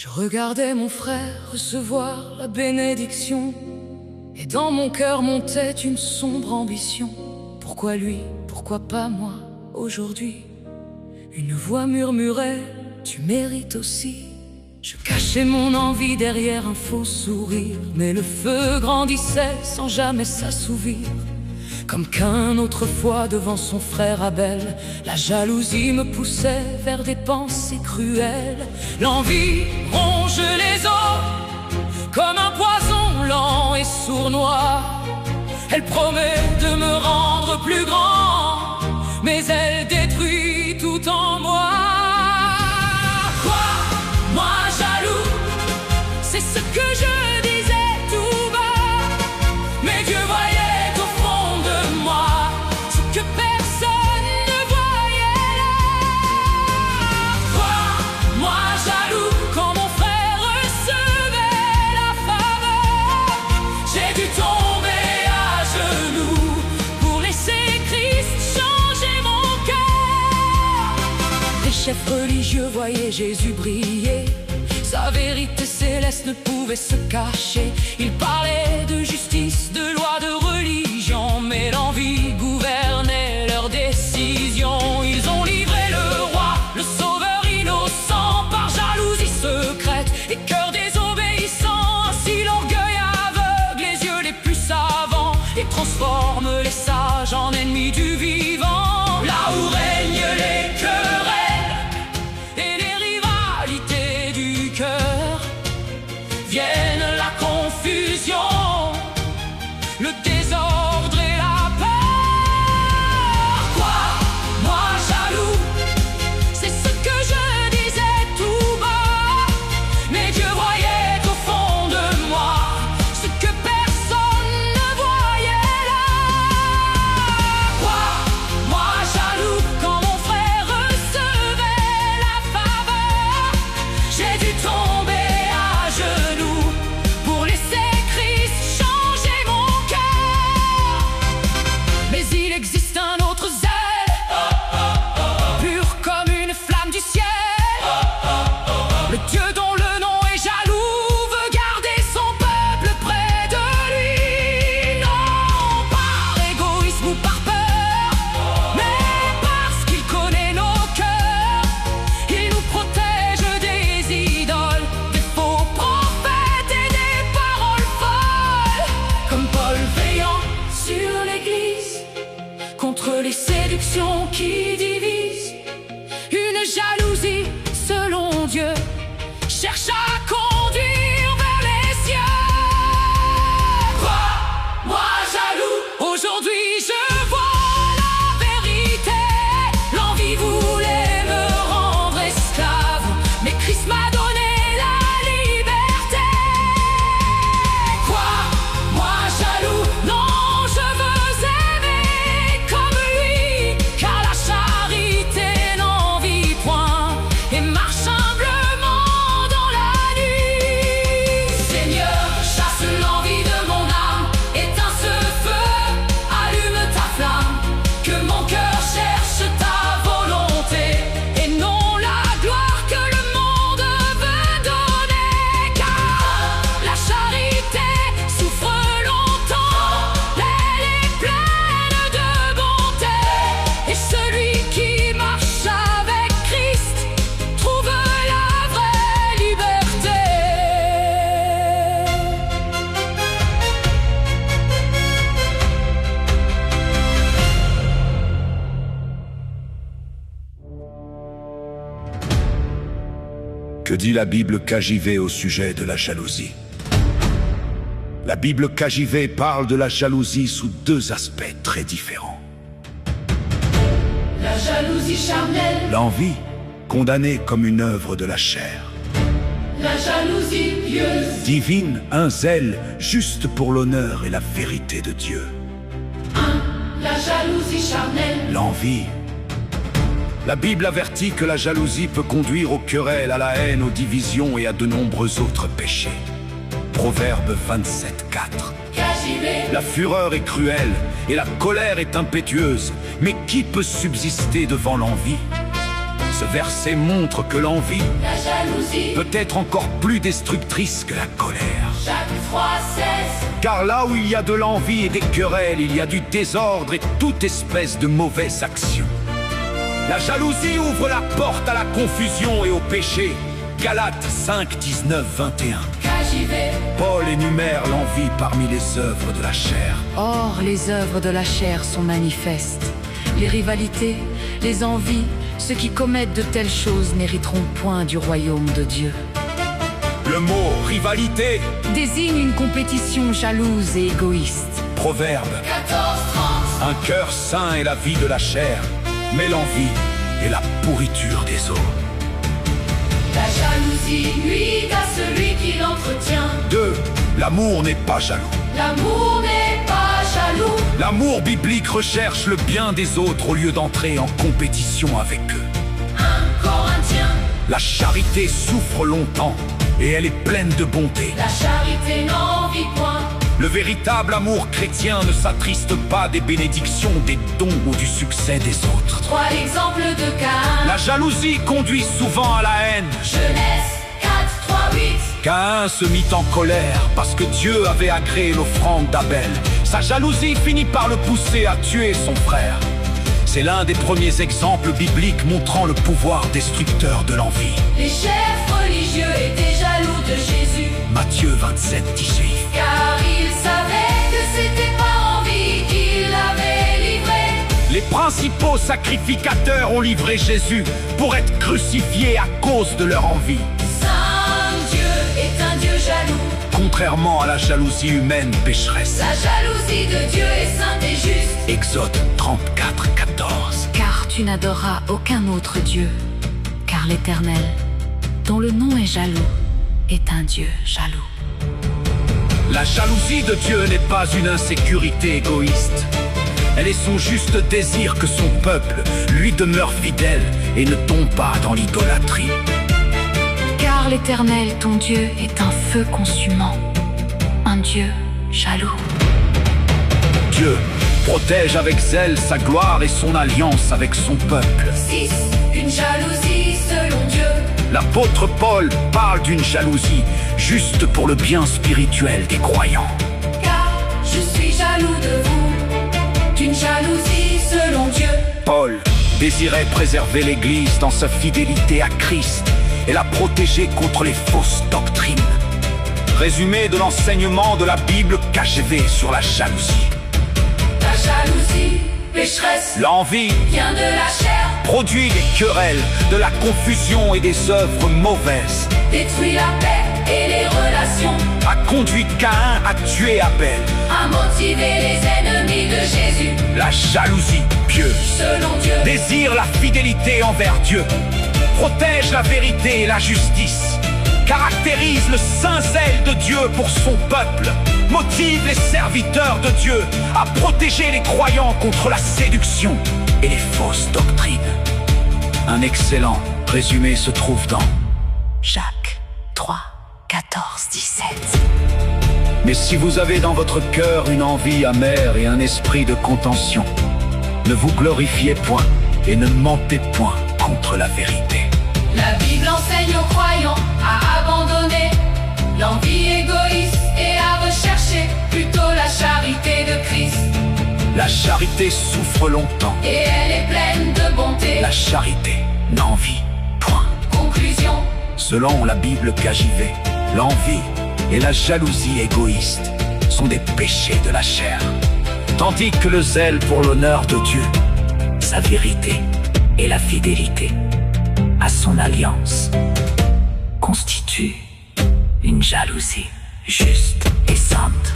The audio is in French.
Je regardais mon frère recevoir la bénédiction, et dans mon cœur montait une sombre ambition. Pourquoi lui, pourquoi pas moi, aujourd'hui? Une voix murmurait, tu mérites aussi. Je cachais mon envie derrière un faux sourire, mais le feu grandissait sans jamais s'assouvir. Comme Caïn autrefois devant son frère Abel, la jalousie me poussait vers des pensées cruelles. L'envie ronge les os comme un poison lent et sournois. Elle promet de me rendre plus grand, mais elle détruit tout en moi. Quoi? Moi jaloux, c'est ce que je disais tout bas, mais Dieu voyait que personne ne voyait là. Toi, moi jaloux, quand mon frère recevait la faveur, j'ai dû tomber à genoux pour laisser Christ changer mon cœur. Les chefs religieux voyaient Jésus briller, sa vérité céleste ne pouvait se cacher. Ils parlaient de justice, de loi, de religion, mais l'envie gouvernait leurs décisions. Ils ont livré le roi, le sauveur innocent, par jalousie secrète et cœur désobéissant. Ainsi l'orgueil aveugle les yeux les plus savants et transforme les sages en ennemis du vivant. Là où règnent les querelles et les rivalités du cœur, viennent la confusion, le désordre et la peur. Quoi? Moi jaloux, c'est ce que je disais tout bas, mais Dieu voyait au fond de moi ce que personne ne voyait là. Quoi? Moi jaloux, quand mon frère recevait la faveur, j'ai dû tomber à genoux pour laisser Christ changer mon cœur. Mais il existe un autre zèle, pur comme une flamme du ciel. Le Dieu dont le nom est jaloux veut garder son peuple près de lui. Non par égoïsme ou par peur, mais parce qu'il connaît nos cœurs. Il nous protège des idoles, des faux prophètes et des paroles folles. Comme Paul veillant sur l'église, contre les séductions qui divisent. Une jalousie selon Dieu cherche à conduire vers les cieux. Quoi? Moi jaloux, aujourd'hui je vois la vérité. L'envie voulait me rendre esclave, mais Christ m'a donné la liberté. Quoi? Moi jaloux, non, je veux aimer comme lui, car la charité n'envie point et marche humblement dans la nuit. Seigneur, chasse l'envie de mon âme, éteins ce feu, allume ta flamme, que mon cœur cherche ta volonté et non la gloire que le monde veut donner. Car la charité souffre longtemps, elle est pleine de bonté, et celui qui marche avec Christ trouve la vraie liberté. Que dit la Bible KJV au sujet de la jalousie? La Bible KJV parle de la jalousie sous deux aspects très différents. La jalousie charnelle, L'envie, condamnée comme une œuvre de la chair. la jalousie pieuse, Divine, un zèle juste pour l'honneur et la vérité de Dieu. la jalousie charnelle, L'envie. La Bible avertit que la jalousie peut conduire aux querelles, à la haine, aux divisions et à de nombreux autres péchés. Proverbe 27:4. KJV, La fureur est cruelle et la colère est impétueuse, mais qui peut subsister devant l'envie? Ce verset montre que l'envie La jalousie, peut être encore plus destructrice que la colère. chaque fois cesse. Car là où il y a de l'envie et des querelles, il y a du désordre et toute espèce de mauvaise action. La jalousie ouvre la porte à la confusion et au péché. Galates 5, 19, 21. KJV, Paul énumère l'envie parmi les œuvres de la chair. Or, les œuvres de la chair sont manifestes. Les rivalités, les envies, ceux qui commettent de telles choses n'hériteront point du royaume de Dieu. Le mot rivalité, Désigne une compétition jalouse et égoïste. proverbe. 14:30. Un cœur sain est la vie de la chair, mais l'envie est la pourriture des os. La jalousie nuit à celui qui l'entretient. 2. L'amour n'est pas jaloux. L'amour n'est pas jaloux. L'amour biblique recherche le bien des autres au lieu d'entrer en compétition avec eux. 1 Corinthiens. La charité souffre longtemps et elle est pleine de bonté. La charité n'envie point. Le véritable amour chrétien ne s'attriste pas des bénédictions, des dons ou du succès des autres. 3 exemples de Caïn. La jalousie conduit souvent à la haine. Genèse 4, 3, 8. Caïn se mit en colère parce que Dieu avait agréé l'offrande d'Abel. Sa jalousie finit par le pousser à tuer son frère. C'est l'un des premiers exemples bibliques montrant le pouvoir destructeur de l'envie. Les chefs religieux étaient jaloux de Jésus, Matthieu 27, 18. car ils savaient que c'était par envie qu'il l'avait livré. Les principaux sacrificateurs ont livré Jésus pour être crucifié à cause de leur envie. Saint Dieu est un Dieu jaloux. Contrairement à la jalousie humaine pécheresse. La jalousie de Dieu est sainte et juste. Exode 34, 14. Car tu n'adoreras aucun autre Dieu, car l'Éternel, dont le nom est jaloux, est un Dieu jaloux. La jalousie de Dieu n'est pas une insécurité égoïste. Elle est son juste désir que son peuple lui demeure fidèle et ne tombe pas dans l'idolâtrie. Car l'Éternel, ton Dieu, est un feu consumant, un Dieu jaloux. Dieu protège avec zèle sa gloire et son alliance avec son peuple. 6. Une jalousie selon Dieu. L'apôtre Paul parle d'une jalousie juste pour le bien spirituel des croyants. Car je suis jaloux de vous. D'une jalousie selon Dieu. Paul désirait préserver l'Église dans sa fidélité à Christ et la protéger contre les fausses doctrines. Résumé de l'enseignement de la Bible KJV sur la jalousie. La jalousie, pécheresse, L'envie vient de la chair, produit des querelles, de la confusion et des œuvres mauvaises. détruit la paix et les relations, A conduit Caïn à tuer Abel. a motivé les ennemis de Jésus. La jalousie pieuse Selon Dieu, désire la fidélité envers Dieu, protège la vérité et la justice, caractérise le saint zèle de Dieu pour son peuple, motive les serviteurs de Dieu à protéger les croyants contre la séduction et les fausses doctrines. Un excellent résumé se trouve dans Jacques 3, 14, 17. Mais si vous avez dans votre cœur une envie amère et un esprit de contention, ne vous glorifiez point et ne mentez point contre la vérité. la Bible enseigne aux croyants à abandonner l'envie égoïste et à rechercher plutôt la charité de Christ. La charité souffre longtemps. Et elle est pleine de bonté. La charité n'envie point. Conclusion, Selon la Bible KJV, l'envie et la jalousie égoïste sont des péchés de la chair, tandis que le zèle pour l'honneur de Dieu, sa vérité et la fidélité à son alliance constituent une jalousie juste et sainte.